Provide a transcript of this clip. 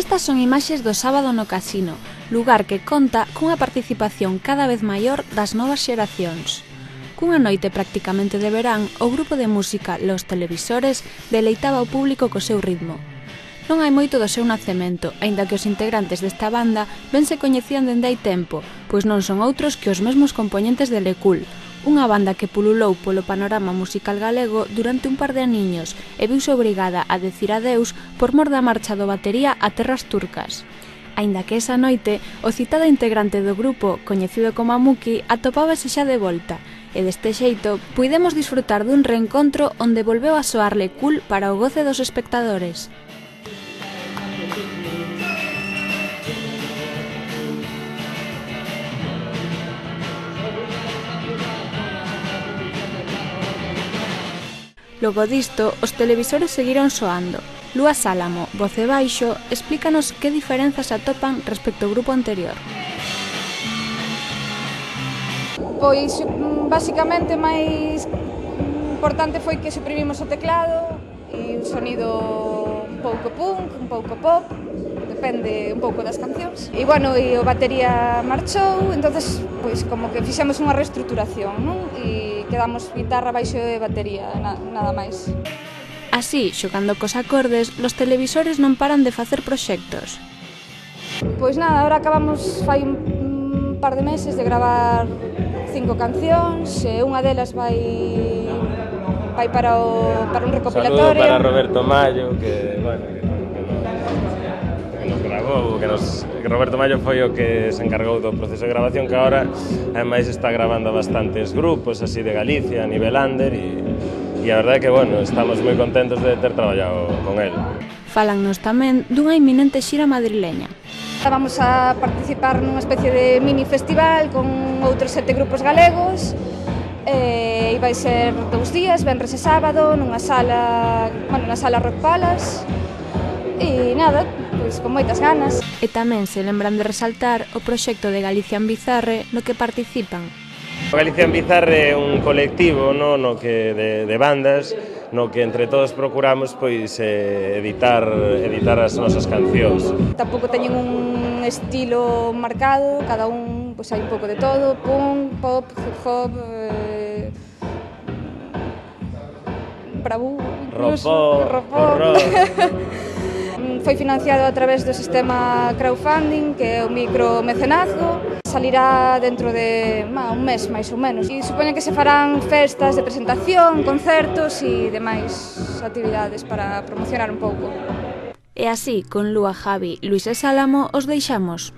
Estas son imaxes do sábado no Casino, lugar que conta cunha participación cada vez maior das novas xeracións. Cunha noite prácticamente de verán, o grupo de música Los Televisores deleitaba o público co seu ritmo. Non hai moito do seu nacemento, aínda que os integrantes desta banda ben se coñecían dende hai tempo, pois non son outros que os mesmos compoñentes de Lecul, unha banda que pululou polo panorama musical galego durante un par de aniños e viuse obrigada a decir adeus por mor da marcha do batería a terras turcas. Aínda que esa noite, o citada integrante do grupo, coñecido como Amuki, atopábase xa de volta, e deste xeito puidemos disfrutar dun reencontro onde volveu a soar Lecul para o goce dos espectadores. Logo disto, os televisores seguiron soando. Lúa Sálamo, voz e baixo, explícanos que diferenzas atopan respecto ao grupo anterior. Pois, basicamente, máis importante foi que suprimimos o teclado e un sonido un pouco punk, un pouco pop, depende un pouco das cancións. E, bueno, e o batería marchou, entonces, pois, como que fixemos unha reestruturación, non? E quedamos guitarra, baixo e batería, nada máis. Así, xogando cos acordes, los televisores non paran de facer proxectos. Pois nada, agora acabamos fai un par de meses de gravar 5 cancións, e unha delas vai para un recopilatorio. Saludo para Roberto Mallo, que nos grabou, Roberto Mallo foi o que se encargou do proceso de grabación, que agora ademais está grabando bastantes grupos así de Galicia, a nivel under, e a verdade é que, bueno, estamos moi contentos de ter traballado con él. Fálannos tamén dunha inminente xira madrileña. Vamos a participar nunha especie de mini festival con outros 7 grupos galegos, e vai ser 2 días, venres e sábado, na sala Rock Palace, e nada, pois con moitas ganas. E tamén se lembran de resaltar o proxecto de Galicia en Bizarre no que participan. O Galicia en Bizarre é un colectivo no que de bandas no que entre todos procuramos pois editar as nosas cancións. Tampouco teñen un estilo marcado, cada un pois hai un pouco de todo, punk, pop, hip hop, bravú, incluso rock. Foi financiado a través do sistema crowdfunding, que é o micromecenazgo. Salirá dentro de un mes, máis ou menos. E supoñen que se farán festas de presentación, concertos e demais actividades para promocionar un pouco. E así, con Lúa, Javi, Luís e Sálamo, os deixamos.